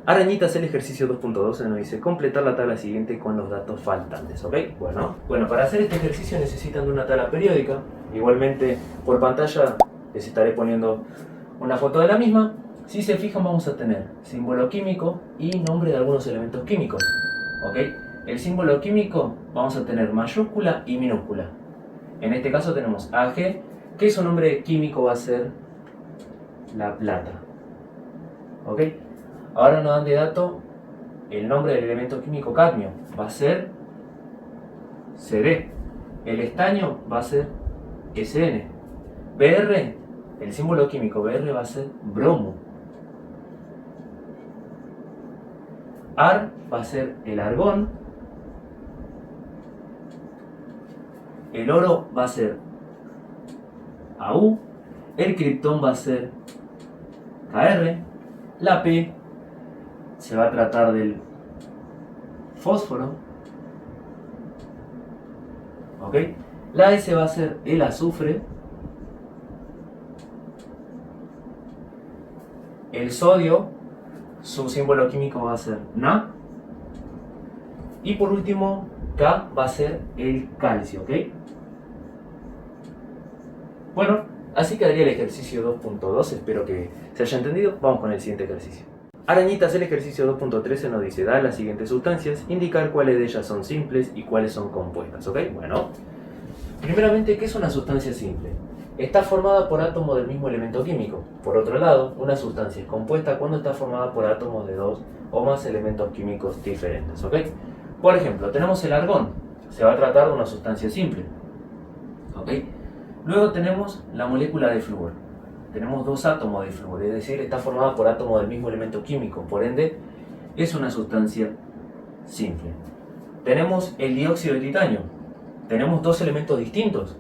Arañitas, el ejercicio 2.12 nos dice completar la tabla siguiente con los datos faltantes, ¿ok? Bueno, para hacer este ejercicio necesitan de una tabla periódica. Igualmente por pantalla les estaré poniendo una foto de la misma. Si se fijan vamos a tener símbolo químico y nombre de algunos elementos químicos, ¿ok? El símbolo químico vamos a tener mayúscula y minúscula. En este caso tenemos Ag, que su nombre químico va a ser la plata, ¿ok? Ahora nos dan de dato el nombre del elemento químico cadmio, va a ser Cd. El estaño va a ser Sn. Br, el símbolo químico Br va a ser bromo. Ar va a ser el argón. El oro va a ser Au. El criptón va a ser Kr. La P se va a tratar del fósforo, ¿ok? La S va a ser el azufre. El sodio, su símbolo químico va a ser Na. Y por último, K va a ser el calcio, ¿ok? Bueno, así quedaría el ejercicio 2.2, espero que se haya entendido. Vamos con el siguiente ejercicio. Arañitas, el ejercicio 2.13 nos dice dar las siguientes sustancias, indicar cuáles de ellas son simples y cuáles son compuestas, ¿ok? Bueno, primeramente, ¿qué es una sustancia simple? Está formada por átomos del mismo elemento químico. Por otro lado, una sustancia es compuesta cuando está formada por átomos de dos o más elementos químicos diferentes, ¿ok? Por ejemplo, tenemos el argón, se va a tratar de una sustancia simple, ¿ok? Luego tenemos la molécula de flúor. Tenemos dos átomos de flúor, es decir, está formada por átomos del mismo elemento químico, por ende, es una sustancia simple. Tenemos el dióxido de titanio. Tenemos dos elementos distintos.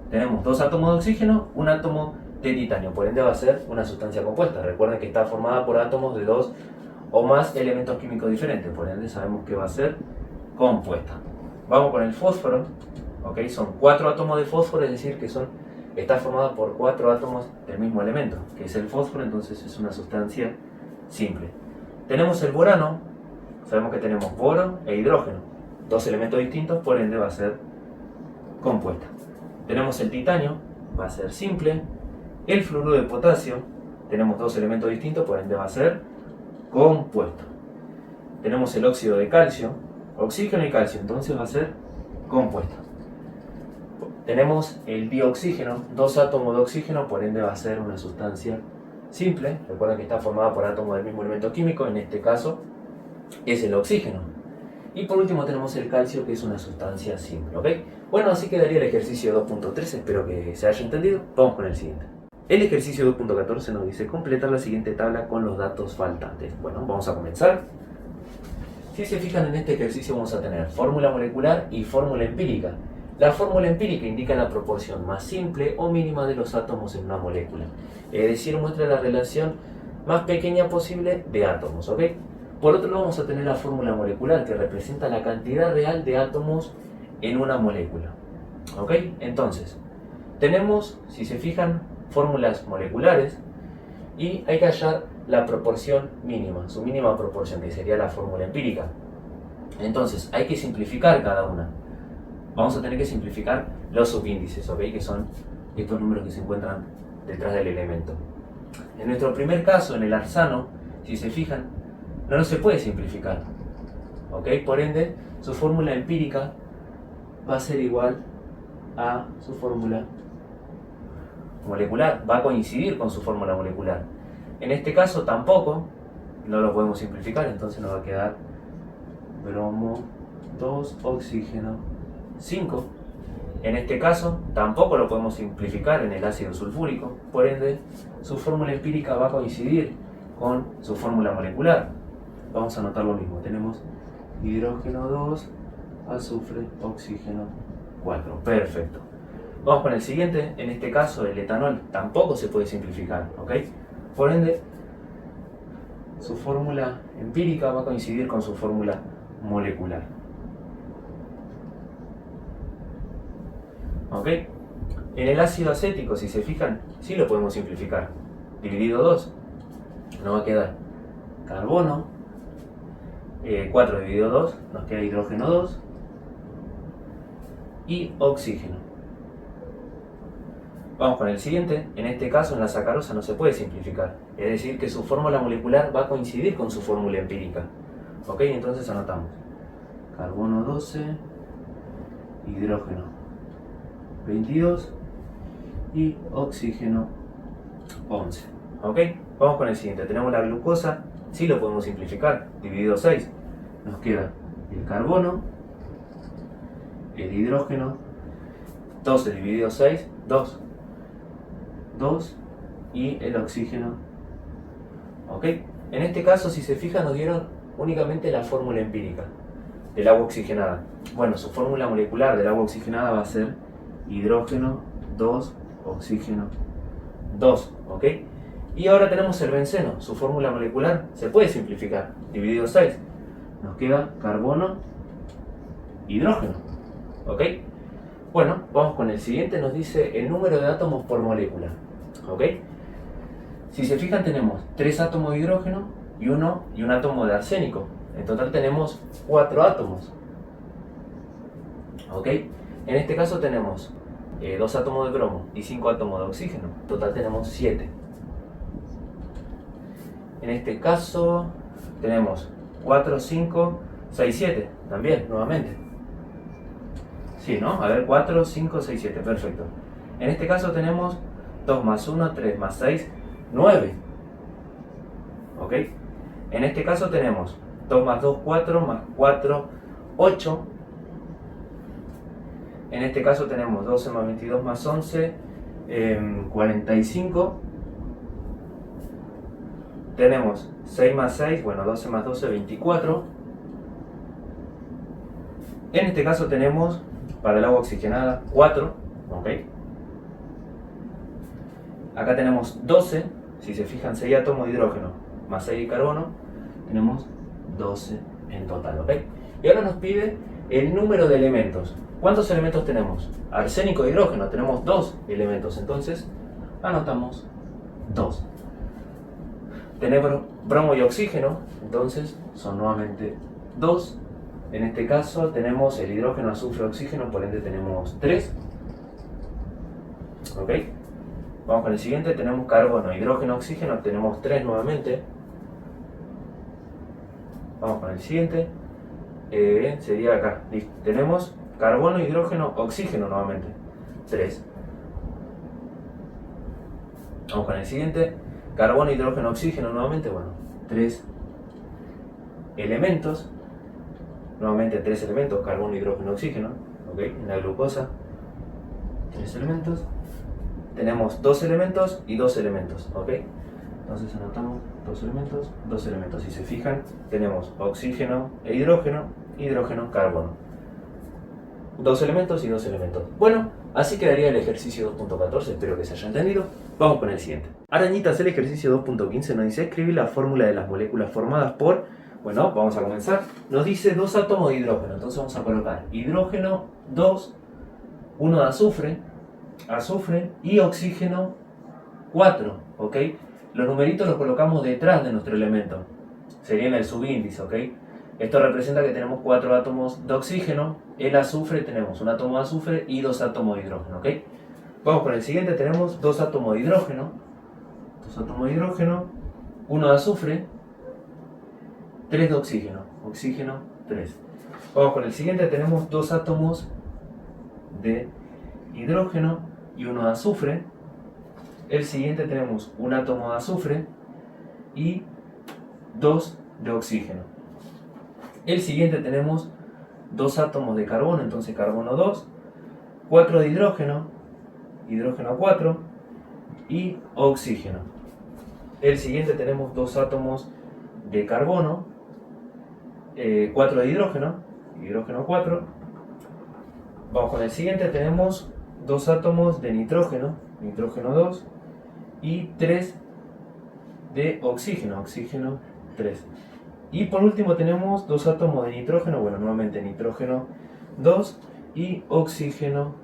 Tenemos dos átomos de oxígeno, un átomo de titanio, por ende va a ser una sustancia compuesta. Recuerden que está formada por átomos de dos o más elementos químicos diferentes, por ende sabemos que va a ser compuesta. Vamos con el fósforo, ¿ok? Son cuatro átomos de fósforo, es decir, que está formada por cuatro átomos del mismo elemento, que es el fósforo, entonces es una sustancia simple. Tenemos el borano, sabemos que tenemos boro e hidrógeno, dos elementos distintos, por ende va a ser compuesta. Tenemos el titanio, va a ser simple. El fluoruro de potasio, tenemos dos elementos distintos, por ende va a ser compuesto. Tenemos el óxido de calcio, oxígeno y calcio, entonces va a ser compuesta. Tenemos el dioxígeno, dos átomos de oxígeno, por ende va a ser una sustancia simple. Recuerden que está formada por átomos del mismo elemento químico, en este caso es el oxígeno. Y por último tenemos el calcio, que es una sustancia simple, ¿ok? Bueno, así quedaría el ejercicio 2.13, espero que se haya entendido. Vamos con el siguiente. El ejercicio 2.14 nos dice completar la siguiente tabla con los datos faltantes. Bueno, vamos a comenzar. Si se fijan en este ejercicio vamos a tener fórmula molecular y fórmula empírica. La fórmula empírica indica la proporción más simple o mínima de los átomos en una molécula. Es decir, muestra la relación más pequeña posible de átomos, ¿ok? Por otro lado vamos a tener la fórmula molecular, que representa la cantidad real de átomos en una molécula, ¿ok? Entonces, tenemos, si se fijan, fórmulas moleculares y hay que hallar la proporción mínima, su mínima proporción, que sería la fórmula empírica. Entonces, hay que simplificar cada una. Vamos a tener que simplificar los subíndices, ¿ok? Que son estos números que se encuentran detrás del elemento. En nuestro primer caso, en el arsano, si se fijan, no se puede simplificar, ¿ok? Por ende, su fórmula empírica va a ser igual a su fórmula molecular, va a coincidir con su fórmula molecular. En este caso tampoco, no lo podemos simplificar, entonces nos va a quedar bromo 2 oxígeno 5. En este caso tampoco lo podemos simplificar en el ácido sulfúrico, por ende su fórmula empírica va a coincidir con su fórmula molecular. Vamos a anotar lo mismo, tenemos hidrógeno 2, azufre, oxígeno 4. Perfecto. Vamos con el siguiente, en este caso el etanol tampoco se puede simplificar, ¿ok? Por ende, su fórmula empírica va a coincidir con su fórmula molecular. ¿Ok? En el ácido acético, si se fijan, sí lo podemos simplificar. Dividido 2, nos va a quedar carbono 4 dividido 2, nos queda hidrógeno 2 y oxígeno. Vamos con el siguiente. En este caso en la sacarosa no se puede simplificar, es decir que su fórmula molecular va a coincidir con su fórmula empírica. Ok, entonces anotamos carbono 12, hidrógeno 22 y oxígeno 11. Ok, vamos con el siguiente. Tenemos la glucosa, sí lo podemos simplificar, dividido 6. Nos queda el carbono, el hidrógeno, 12 dividido 6, 2. 2 y el oxígeno. Ok, en este caso si se fijan nos dieron únicamente la fórmula empírica del agua oxigenada. Bueno, su fórmula molecular del agua oxigenada va a ser hidrógeno 2, oxígeno 2. Ok, y ahora tenemos el benceno, su fórmula molecular se puede simplificar, dividido 6. Nos queda carbono, hidrógeno. Ok, bueno, vamos con el siguiente. Nos dice el número de átomos por molécula. ¿Ok? Si se fijan tenemos 3 átomos de hidrógeno y un átomo de arsénico. En total tenemos 4 átomos. ¿Ok? En este caso tenemos 2 átomos de bromo y 5 átomos de oxígeno. En total tenemos 7. En este caso tenemos 4, 5, 6, 7. También, nuevamente. Sí, ¿no? A ver, 4, 5, 6, 7. Perfecto. En este caso tenemos 2 más 1, 3 más 6, 9. ¿Ok? En este caso tenemos 2 más 2, 4, más 4, 8. En este caso tenemos 12 más 22 más 11, 45. Tenemos 6 más 6, bueno, 12 más 12, 24. En este caso tenemos, para el agua oxigenada, 4. ¿Ok? Acá tenemos 12, si se fijan 6 átomos de hidrógeno más 6 de carbono, tenemos 12 en total, ¿ok? Y ahora nos pide el número de elementos. ¿Cuántos elementos tenemos? Arsénico e hidrógeno, tenemos 2 elementos, entonces anotamos 2. Tenemos bromo y oxígeno, entonces son nuevamente 2. En este caso tenemos el hidrógeno, azufre, oxígeno, por ende tenemos 3. ¿Ok? Vamos con el siguiente, tenemos carbono, hidrógeno, oxígeno, tenemos 3 nuevamente. Vamos con el siguiente, sería acá, listo. Tenemos carbono, hidrógeno, oxígeno nuevamente, 3. Vamos con el siguiente, carbono, hidrógeno, oxígeno nuevamente, bueno, 3 elementos. Nuevamente 3 elementos, carbono, hidrógeno, oxígeno. ¿Ok? En la glucosa, 3 elementos. Tenemos 2 elementos y 2 elementos, ¿ok? Entonces anotamos 2 elementos, 2 elementos. Si se fijan, tenemos oxígeno e hidrógeno, hidrógeno, carbono. 2 elementos y 2 elementos. Bueno, así quedaría el ejercicio 2.14, espero que se haya entendido. Vamos con el siguiente. Arañitas, el ejercicio 2.15 nos dice escribir la fórmula de las moléculas formadas por... Bueno, vamos a comenzar. Nos dice 2 átomos de hidrógeno, entonces vamos a colocar hidrógeno 2, 1 de azufre, azufre y oxígeno 4, ¿ok? Los numeritos los colocamos detrás de nuestro elemento, sería en el subíndice, ¿ok? Esto representa que tenemos 4 átomos de oxígeno, el azufre tenemos un átomo de azufre y 2 átomos de hidrógeno, ¿ok? Vamos con el siguiente, tenemos 2 átomos de hidrógeno, 2 átomos de hidrógeno, 1 de azufre, 3 de oxígeno, oxígeno 3. Vamos con el siguiente, tenemos 2 átomos de hidrógeno y 1 de azufre. El siguiente tenemos un átomo de azufre y 2 de oxígeno. El siguiente tenemos 2 átomos de carbono, entonces carbono 2, 4 de hidrógeno, hidrógeno 4 y oxígeno. El siguiente tenemos 2 átomos de carbono, 4 de hidrógeno, hidrógeno 4. Vamos con el siguiente, tenemos 2 átomos de nitrógeno, nitrógeno 2 y 3 de oxígeno, oxígeno 3. Y por último tenemos 2 átomos de nitrógeno, bueno, nuevamente nitrógeno 2 y oxígeno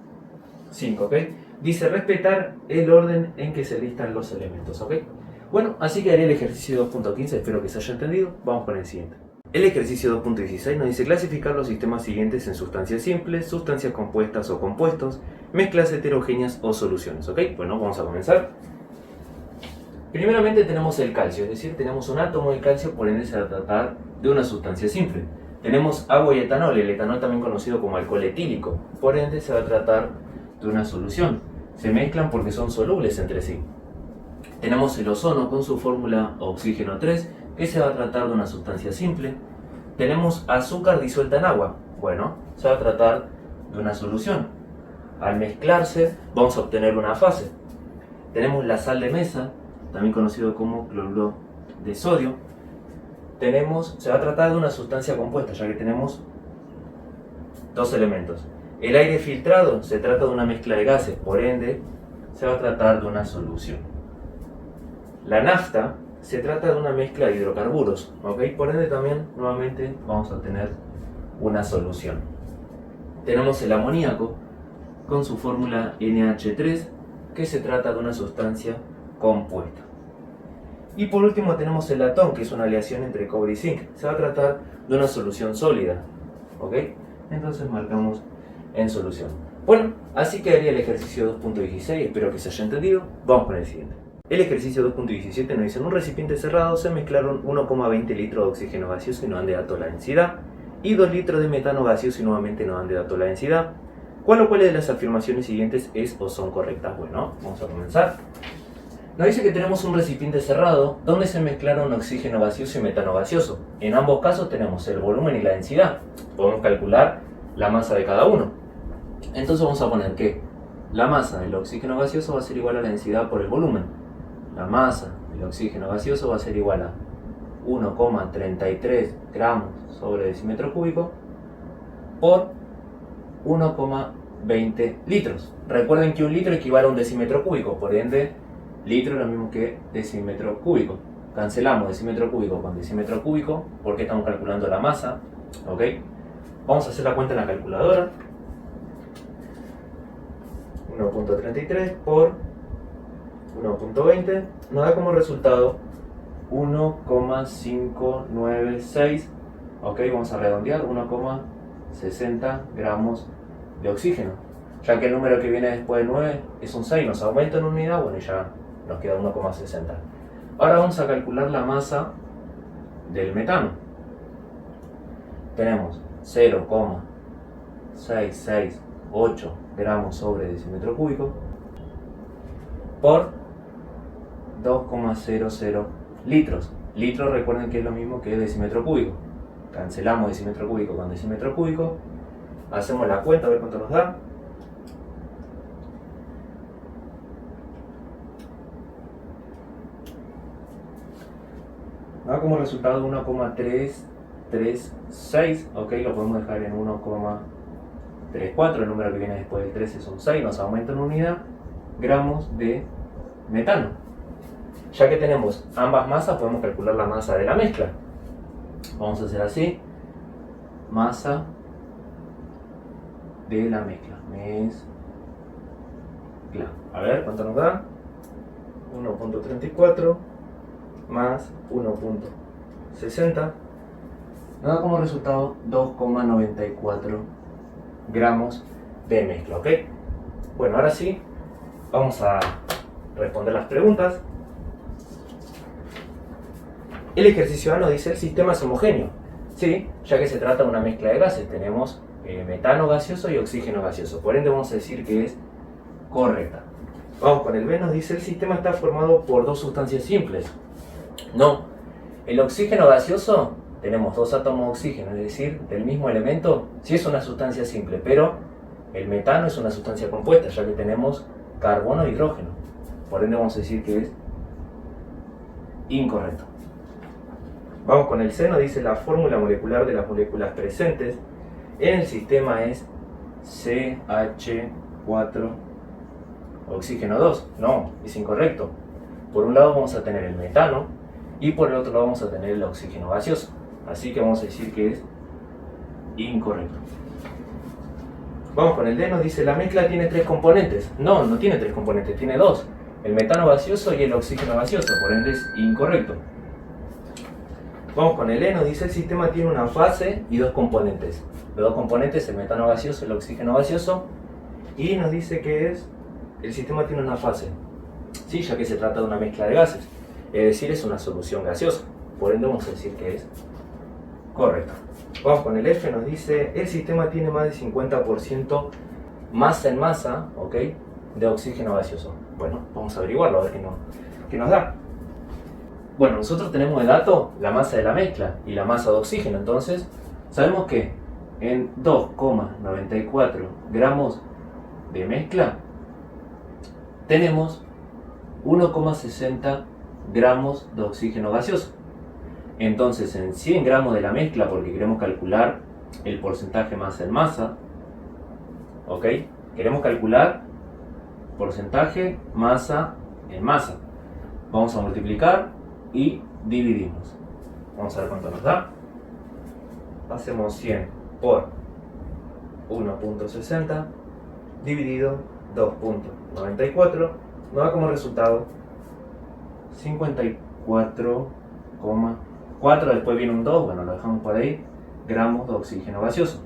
5, ¿ok? Dice respetar el orden en que se listan los elementos, ¿ok? Bueno, así quedaría el ejercicio 2.15, espero que se haya entendido. Vamos con el siguiente. El ejercicio 2.16 nos dice clasificar los sistemas siguientes en sustancias simples, sustancias compuestas o compuestos, mezclas heterogéneas o soluciones. ¿Ok? Bueno, vamos a comenzar. Primeramente tenemos el calcio, es decir, tenemos un átomo de calcio, por ende se va a tratar de una sustancia simple. Tenemos agua y etanol, el etanol también conocido como alcohol etílico, por ende se va a tratar de una solución. Se mezclan porque son solubles entre sí. Tenemos el ozono con su fórmula oxígeno 3, que se va a tratar de una sustancia simple. Tenemos azúcar disuelta en agua, bueno, se va a tratar de una solución. Al mezclarse vamos a obtener una fase. Tenemos la sal de mesa, también conocido como cloruro de sodio. Se va a tratar de una sustancia compuesta, ya que tenemos dos elementos. El aire filtrado se trata de una mezcla de gases, por ende se va a tratar de una solución. La nafta se trata de una mezcla de hidrocarburos, ¿ok? Por ende también nuevamente vamos a tener una solución. Tenemos el amoníaco con su fórmula NH3, que se trata de una sustancia compuesta. Y por último tenemos el latón, que es una aleación entre cobre y zinc. Se va a tratar de una solución sólida, ¿ok? Entonces marcamos en solución. Bueno, así quedaría el ejercicio 2.16, espero que se haya entendido. Vamos con el siguiente. El ejercicio 2.17 nos dice: en un recipiente cerrado se mezclaron 1,20 litros de oxígeno gaseoso y nos dan de datos la densidad, y 2 litros de metano gaseoso y nuevamente nos dan de datos la densidad. ¿Cuál o cuáles de las afirmaciones siguientes es o son correctas? Bueno, vamos a comenzar. Nos dice que tenemos un recipiente cerrado donde se mezclaron oxígeno gaseoso y metano gaseoso. En ambos casos tenemos el volumen y la densidad. Podemos calcular la masa de cada uno. Entonces vamos a poner que la masa del oxígeno gaseoso va a ser igual a la densidad por el volumen. La masa del oxígeno gaseoso va a ser igual a 1,33 gramos sobre decímetro cúbico por 1,20 litros. Recuerden que un litro equivale a un decímetro cúbico, por ende litro es lo mismo que decímetro cúbico. Cancelamos decímetro cúbico con decímetro cúbico porque estamos calculando la masa, ¿ok? Vamos a hacer la cuenta en la calculadora. 1,33 por 1,20 nos da como resultado 1,596, ok, vamos a redondear, 1,60 gramos de oxígeno. Ya que el número que viene después de 9 es un 6, nos aumenta en unidad, bueno, y ya nos queda 1,60. Ahora vamos a calcular la masa del metano. Tenemos 0,668 gramos sobre decímetro cúbico por 2,00 litros. Litros, recuerden que es lo mismo que decímetro cúbico. Cancelamos decímetro cúbico con decímetro cúbico. Hacemos la cuenta a ver cuánto nos da. Da como resultado 1,336, ok, lo podemos dejar en 1,34, el número que viene después del 13 es un 6, nos aumenta en unidad, gramos de metano. Ya que tenemos ambas masas, podemos calcular la masa de la mezcla. Vamos a hacer así: masa de la mezcla. A ver, ¿cuánto nos da? 1,34 más 1,60 nos da como resultado 2,94 gramos de mezcla, ¿ok? Bueno, ahora sí, vamos a responder las preguntas. El ejercicio A nos dice: el sistema es homogéneo. Sí, ya que se trata de una mezcla de gases. Tenemos metano gaseoso y oxígeno gaseoso. Por ende vamos a decir que es correcta. Vamos con el B, nos dice: el sistema está formado por dos sustancias simples. No, el oxígeno gaseoso, tenemos dos átomos de oxígeno, es decir, del mismo elemento, sí es una sustancia simple, pero el metano es una sustancia compuesta, ya que tenemos carbono e hidrógeno. Por ende vamos a decir que es incorrecto. Vamos con el C, nos dice: la fórmula molecular de las moléculas presentes en el sistema es CH4 oxígeno 2. No, es incorrecto. Por un lado vamos a tener el metano y por el otro lado vamos a tener el oxígeno gaseoso. Así que vamos a decir que es incorrecto. Vamos con el D, nos dice: la mezcla tiene tres componentes. No, no tiene tres componentes, tiene dos: el metano gaseoso y el oxígeno gaseoso, por ende es incorrecto. Vamos con el E, nos dice el sistema tiene una fase y dos componentes. Los dos componentes, el metano gaseoso y el oxígeno gaseoso. Y nos dice que el sistema tiene una fase, ¿sí? Ya que se trata de una mezcla de gases. Es decir, es una solución gaseosa. Por ende vamos a decir que es correcto. Vamos con el F, nos dice el sistema tiene más del 50% masa en masa, ¿ok?, de oxígeno gaseoso. Bueno, vamos a averiguarlo, a ver qué nos da. Bueno, nosotros tenemos de dato la masa de la mezcla y la masa de oxígeno. Entonces, sabemos que en 2,94 gramos de mezcla tenemos 1,60 gramos de oxígeno gaseoso. Entonces, en 100 gramos de la mezcla, porque queremos calcular el porcentaje masa en masa, ¿ok? Queremos calcular porcentaje masa en masa. Vamos a multiplicar y dividimos. Vamos a ver cuánto nos da. Hacemos 100 por 1.60 dividido 2.94. Nos da como resultado 54,4, después viene un 2, bueno, lo dejamos por ahí, gramos de oxígeno gaseoso.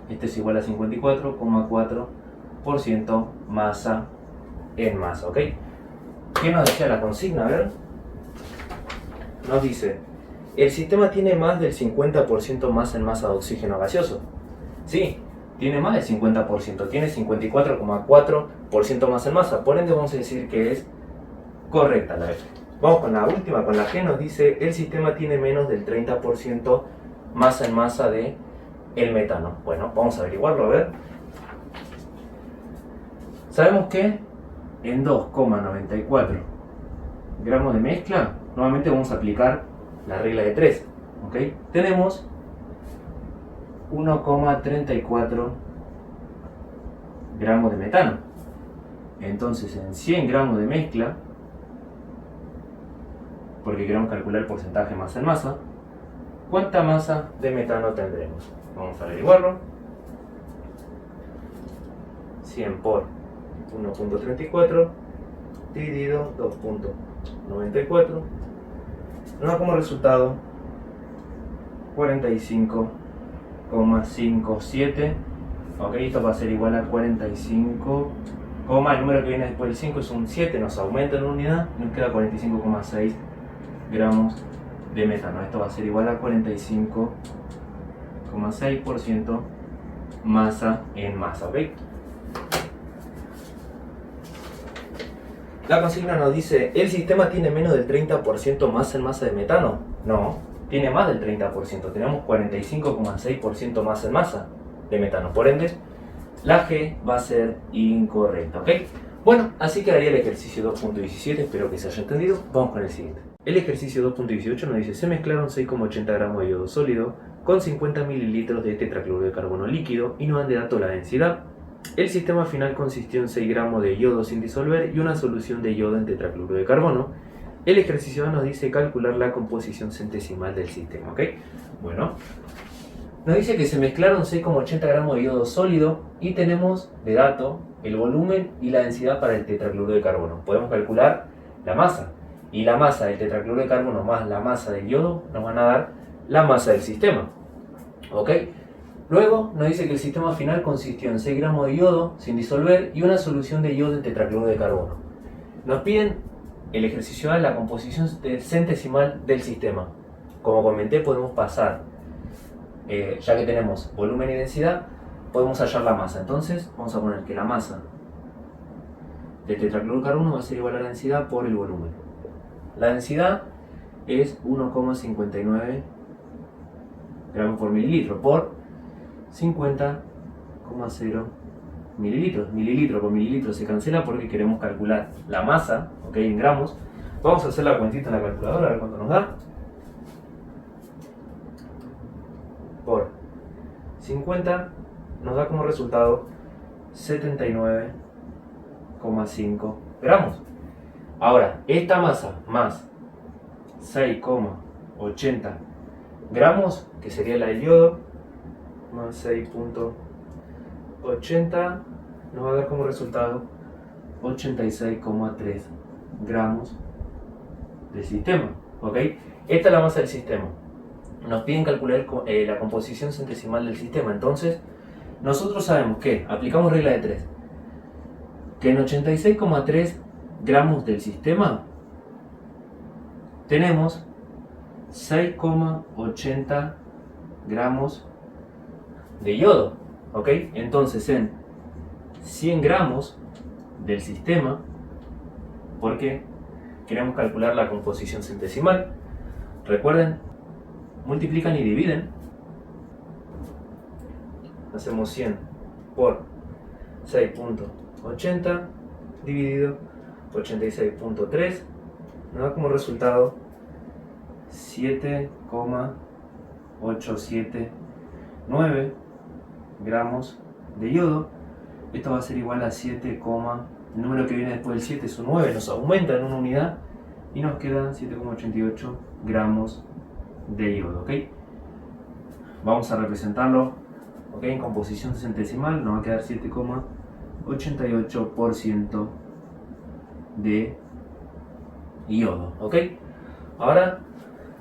Este es igual a 54,4% masa en masa, ¿ok? ¿Qué nos decía la consigna? A ver. Nos dice, el sistema tiene más del 50% masa en masa de oxígeno gaseoso. Sí, tiene más del 50%, tiene 54,4% masa en masa. Por ende vamos a decir que es correcta la F. Vamos con la última, con la G, nos dice, el sistema tiene menos del 30% masa en masa de el metano. Bueno, vamos a averiguarlo, a ver. Sabemos que en 2,94 gramos de mezcla, nuevamente vamos a aplicar la regla de 3, ¿ok? Tenemos 1,34 gramos de metano. Entonces, en 100 gramos de mezcla, porque queremos calcular el porcentaje masa en masa, ¿cuánta masa de metano tendremos? Vamos a averiguarlo. 100 por 1.34 dividido 2.94 nos da como resultado 45,57. Ok, esto va a ser igual a 45, el número que viene después del 5 es un 7, nos aumenta en unidad, nos queda 45,6 gramos de metano. Esto va a ser igual a 45,6% masa en masa, ¿ok? La consigna nos dice, ¿el sistema tiene menos del 30% masa en masa de metano? No, tiene más del 30%, tenemos 45,6% masa en masa de metano. Por ende, la G va a ser incorrecta, ¿ok? Bueno, así quedaría el ejercicio 2.17, espero que se haya entendido. Vamos con el siguiente. El ejercicio 2.18 nos dice, se mezclaron 6,80 gramos de yodo sólido con 50 mililitros de tetracloruro de carbono líquido y nos dan de dato la densidad. El sistema final consistió en 6 gramos de yodo sin disolver y una solución de yodo en tetracloruro de carbono. El ejercicio nos dice calcular la composición centesimal del sistema, ¿ok? Bueno, nos dice que se mezclaron 6,80 gramos de yodo sólido y tenemos de dato el volumen y la densidad para el tetracloruro de carbono. Podemos calcular la masa, y la masa del tetracloruro de carbono más la masa del yodo nos van a dar la masa del sistema, ¿ok? Luego nos dice que el sistema final consistió en 6 gramos de yodo sin disolver y una solución de yodo en tetracloruro de carbono. Nos piden el ejercicio A, la composición centesimal del sistema. Como comenté, podemos pasar, ya que tenemos volumen y densidad, podemos hallar la masa. Entonces vamos a poner que la masa del tetracloruro de carbono va a ser igual a la densidad por el volumen. La densidad es 1,59 gramos por mililitro por 50,0 mililitros. Mililitro con mililitro se cancela porque queremos calcular la masa, ¿ok?, en gramos. Vamos a hacer la cuentita en la calculadora, a ver cuánto nos da. Por 50 nos da como resultado 79,5 gramos. Ahora, esta masa más 6,80 gramos, que sería la del yodo, más 6,80 nos va a dar como resultado 86,3 gramos de sistema, ¿ok? Esta es la masa del sistema. Nos piden calcular la composición centesimal del sistema. Entonces, nosotros sabemos que, aplicamos regla de 3, que en 86,3 gramos del sistema tenemos 6,80 gramos de yodo, ¿ok? Entonces en 100 gramos del sistema, porque queremos calcular la composición centesimal, recuerden, multiplican y dividen. Hacemos 100 por 6.80 dividido 86.3, nos da como resultado 7,879 gramos de yodo. Esto va a ser igual a 7, el número que viene después del 7 es un 9, nos aumenta en una unidad y nos quedan 7,88 gramos de yodo, ¿ok? Vamos a representarlo, ¿ok? En composición centesimal nos va a quedar 7,88% de yodo, ¿ok? Ahora,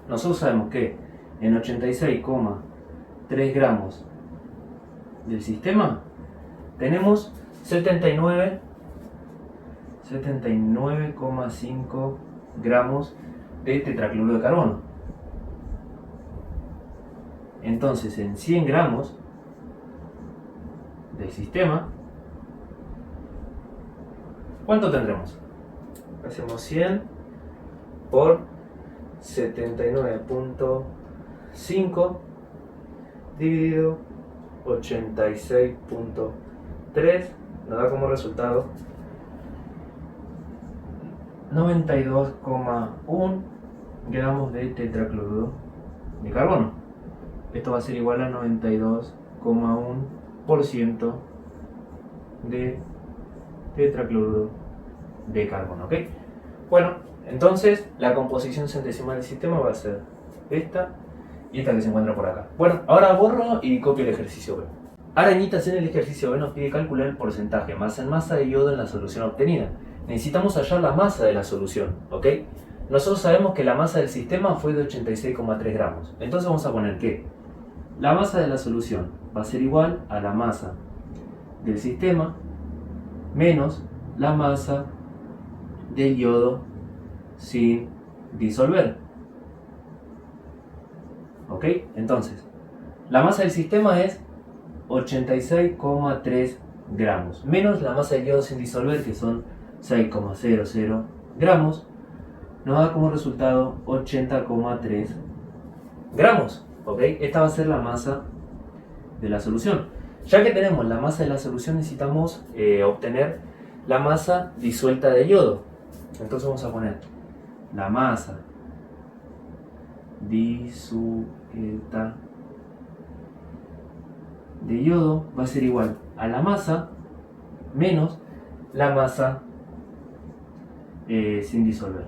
nosotros sabemos que en 86,3 gramos del sistema tenemos 79,5 gramos de tetracloruro de carbono. Entonces, en 100 gramos del sistema, ¿cuánto tendremos? Hacemos 100 por 79.5 dividido 86.3, nos da como resultado 92,1 gramos de tetracloruro de carbono. Esto va a ser igual a 92,1% de tetracloruro de carbono, ¿ok? Bueno, entonces la composición centesimal del sistema va a ser esta y esta que se encuentra por acá. Bueno, ahora borro y copio el ejercicio B. Arañitas, en el ejercicio B nos pide calcular el porcentaje masa en masa de yodo en la solución obtenida. Necesitamos hallar la masa de la solución, ¿ok? Nosotros sabemos que la masa del sistema fue de 86,3 gramos. Entonces vamos a poner que la masa de la solución va a ser igual a la masa del sistema menos la masa del yodo sin disolver. ¿Ok? Entonces, la masa del sistema es 86,3 gramos, menos la masa del yodo sin disolver, que son 6,00 gramos, nos da como resultado 80,3 gramos. ¿Ok? Esta va a ser la masa de la solución. Ya que tenemos la masa de la solución, necesitamos obtener la masa disuelta de yodo. Entonces vamos a poner la masa disuelta de yodo va a ser igual a la masa menos la masa sin disolver.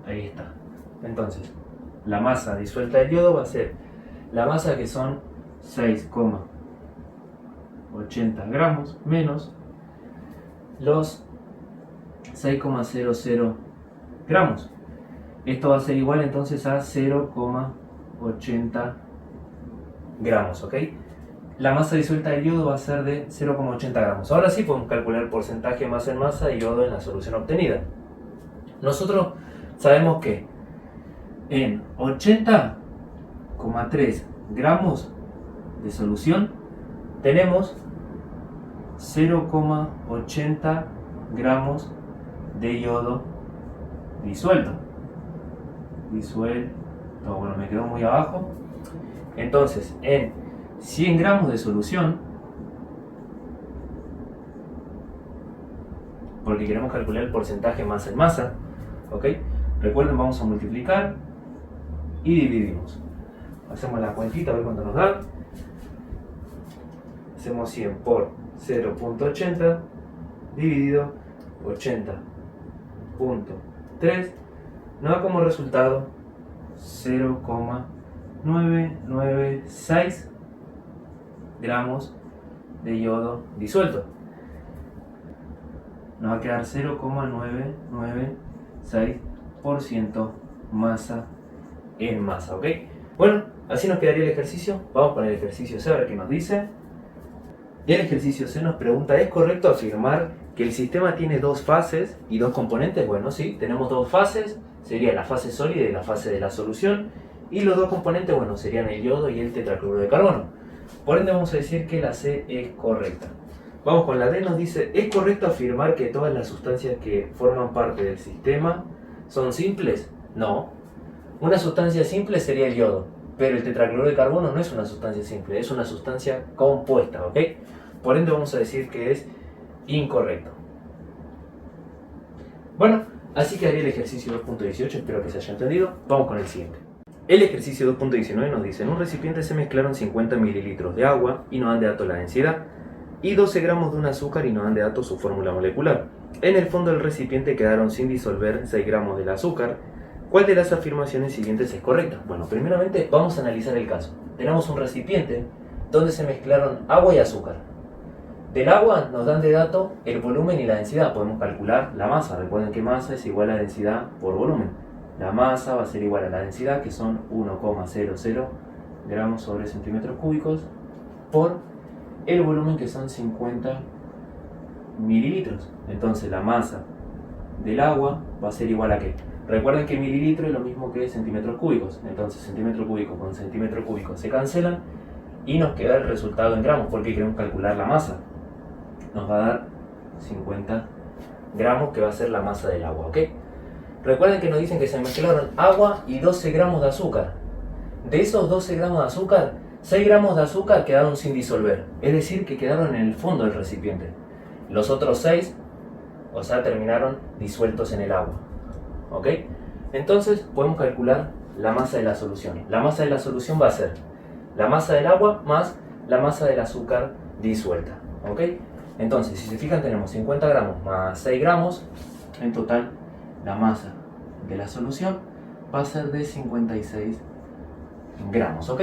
Ahí está. Entonces, la masa disuelta del yodo va a ser la masa que son 6,80 gramos menos los 6,00 gramos. Esto va a ser igual entonces a 0,80 gramos, ¿ok? La masa disuelta del yodo va a ser de 0,80 gramos. Ahora sí podemos calcular el porcentaje de masa en masa de yodo en la solución obtenida. Nosotros sabemos que en 80,3 gramos de solución tenemos 0,80 gramos de yodo disuelto. Bueno, me quedó muy abajo. Entonces, en 100 gramos de solución, porque queremos calcular el porcentaje masa en masa, ¿ok? Recuerden, vamos a multiplicar y dividimos. Hacemos la cuentita a ver cuánto nos da. Hacemos 100 por 0,80 dividido 80.3, nos da como resultado 0,996 gramos de yodo disuelto. nos va a quedar 0,996% masa en masa, ¿ok? Bueno, así nos quedaría el ejercicio. Vamos con el ejercicio C, a ver qué nos dice. Y el ejercicio C nos pregunta, ¿es correcto afirmar que el sistema tiene dos fases y dos componentes? Bueno, sí, tenemos dos fases, sería la fase sólida y la fase de la solución. Y los dos componentes, bueno, serían el yodo y el tetracloruro de carbono. Por ende vamos a decir que la C es correcta. Vamos con la D, nos dice, ¿es correcto afirmar que todas las sustancias que forman parte del sistema son simples? No. Una sustancia simple sería el yodo, pero el tetracloruro de carbono no es una sustancia simple, es una sustancia compuesta, ¿ok? Por ende vamos a decir que es incorrecto. Bueno, así quedaría el ejercicio 2.18, espero que se haya entendido. Vamos con el siguiente. El ejercicio 2.19 nos dice, en un recipiente se mezclaron 50 mililitros de agua y nos dan de datos la densidad, y 12 gramos de un azúcar y nos dan de datos su fórmula molecular. En el fondo del recipiente quedaron sin disolver 6 gramos del azúcar. ¿Cuál de las afirmaciones siguientes es correcta? Bueno, primeramente vamos a analizar el caso. Tenemos un recipiente donde se mezclaron agua y azúcar. Del agua nos dan de dato el volumen y la densidad. Podemos calcular la masa. Recuerden que masa es igual a densidad por volumen. La masa va a ser igual a la densidad, que son 1,00 gramos sobre centímetros cúbicos, por el volumen, que son 50 mililitros. Entonces la masa del agua va a ser igual a ¿qué? Recuerden que mililitro es lo mismo que centímetros cúbicos. Entonces centímetro cúbico con centímetro cúbico se cancelan y nos queda el resultado en gramos, porque queremos calcular la masa. Nos va a dar 50 gramos, que va a ser la masa del agua, ¿ok? Recuerden que nos dicen que se mezclaron agua y 12 gramos de azúcar. De esos 12 gramos de azúcar, 6 gramos de azúcar quedaron sin disolver, es decir, que quedaron en el fondo del recipiente. Los otros 6, o sea, terminaron disueltos en el agua, ¿ok? Entonces podemos calcular la masa de la solución. La masa de la solución va a ser la masa del agua más la masa del azúcar disuelta, ¿ok? Entonces, si se fijan, tenemos 50 gramos más 6 gramos, en total la masa de la solución va a ser de 56 gramos, ¿ok?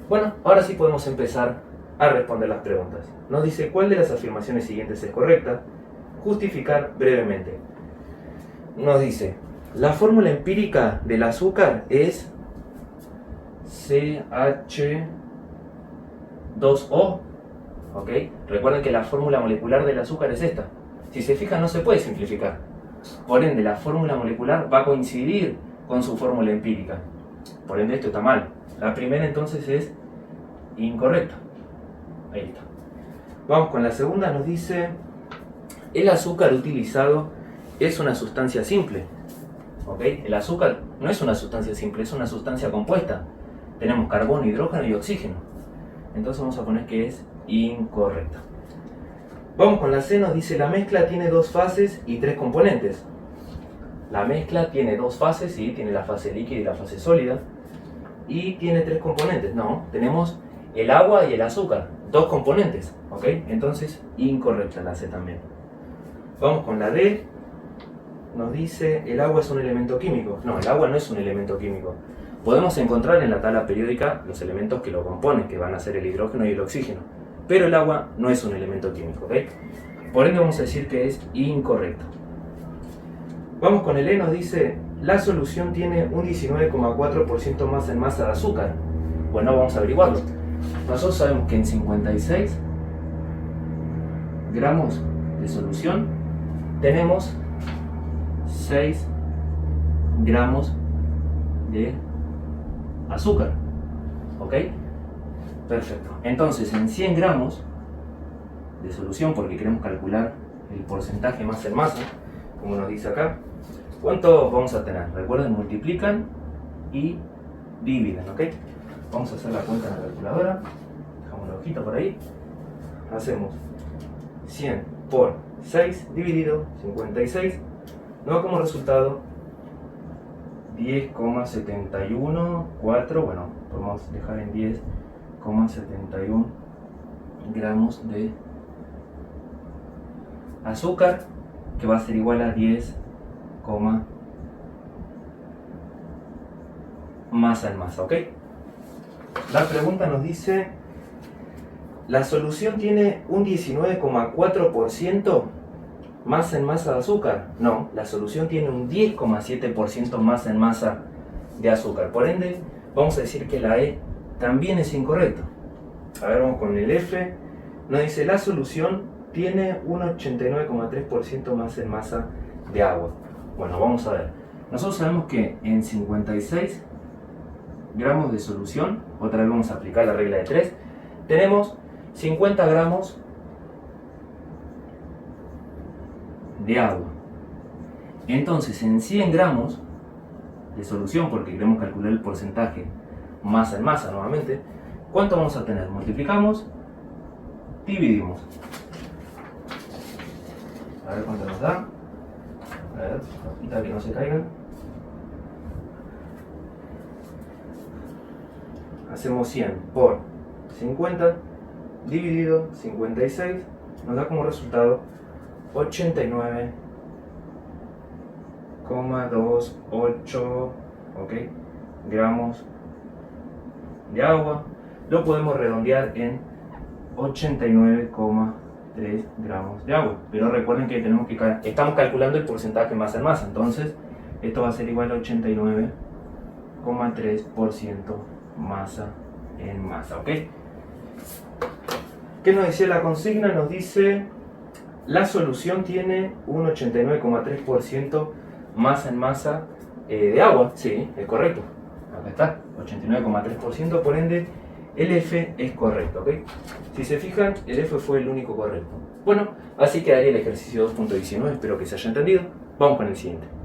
Bueno, ahora sí podemos empezar a responder las preguntas. Nos dice, ¿cuál de las afirmaciones siguientes es correcta? Justificar brevemente. Nos dice, la fórmula empírica del azúcar es CH2O, ¿ok? Recuerden que la fórmula molecular del azúcar es esta. Si se fijan, no se puede simplificar. Por ende, la fórmula molecular va a coincidir con su fórmula empírica. Por ende, esto está mal. La primera entonces es incorrecta. Ahí está. Vamos con la segunda, nos dice, el azúcar utilizado es una sustancia simple. ¿Ok? El azúcar no es una sustancia simple, es una sustancia compuesta. Tenemos carbono, hidrógeno y oxígeno. Entonces vamos a poner que es incorrecta. Vamos con la C, nos dice, la mezcla tiene dos fases y tres componentes. La mezcla tiene dos fases, sí, tiene la fase líquida y la fase sólida. Y tiene tres componentes. No, tenemos el agua y el azúcar, dos componentes, ¿ok? Entonces, incorrecta la C también. Vamos con la D, nos dice, el agua es un elemento químico. No, el agua no es un elemento químico. Podemos encontrar en la tabla periódica los elementos que lo componen, que van a ser el hidrógeno y el oxígeno. Pero el agua no es un elemento químico, ¿ok? Por ende vamos a decir que es incorrecto. Vamos con el E, nos dice, la solución tiene un 19,4% más en masa de azúcar. Bueno, vamos a averiguarlo. Nosotros sabemos que en 56 gramos de solución tenemos 6 gramos de azúcar, ¿ok? Perfecto. Entonces, en 100 gramos de solución, porque queremos calcular el porcentaje más en masa, como nos dice acá, ¿cuánto vamos a tener? Recuerden, multiplican y dividen, ¿ok? Vamos a hacer la cuenta en la calculadora. Dejamos la hojita por ahí. Hacemos 100 por 6 dividido 56. Nos da como resultado 10,714. Bueno, podemos dejar en 10,71 gramos de azúcar, que va a ser igual a 10, masa en masa, ¿ok? La pregunta nos dice, la solución tiene un 19,4% ¿Masa en masa de azúcar? No, la solución tiene un 10,7% masa en masa de azúcar. Por ende, vamos a decir que la E también es incorrecto. A ver, vamos con el F. Nos dice la solución tiene un 89,3% masa en masa de agua. Bueno, vamos a ver. Nosotros sabemos que en 56 gramos de solución, otra vez vamos a aplicar la regla de 3, tenemos 50 gramos de agua. Entonces, en 100 gramos de solución, porque queremos calcular el porcentaje masa en masa nuevamente, ¿cuánto vamos a tener? Multiplicamos, dividimos. A ver cuánto nos da. A ver, ahorita que no se caiga. Hacemos 100 por 50 dividido 56, nos da como resultado 89,28 gramos de agua. Lo podemos redondear en 89,3 gramos de agua, pero recuerden que estamos calculando el porcentaje masa en masa, entonces esto va a ser igual a 89,3% masa en masa, ¿ok? ¿Qué nos decía la consigna? Nos dice la solución tiene un 89,3% masa en masa de agua. Sí, es correcto. Acá está, 89,3%, por ende el F es correcto, ¿ok? Si se fijan, el F fue el único correcto. Bueno, así quedaría el ejercicio 2.19, espero que se haya entendido. Vamos con el siguiente.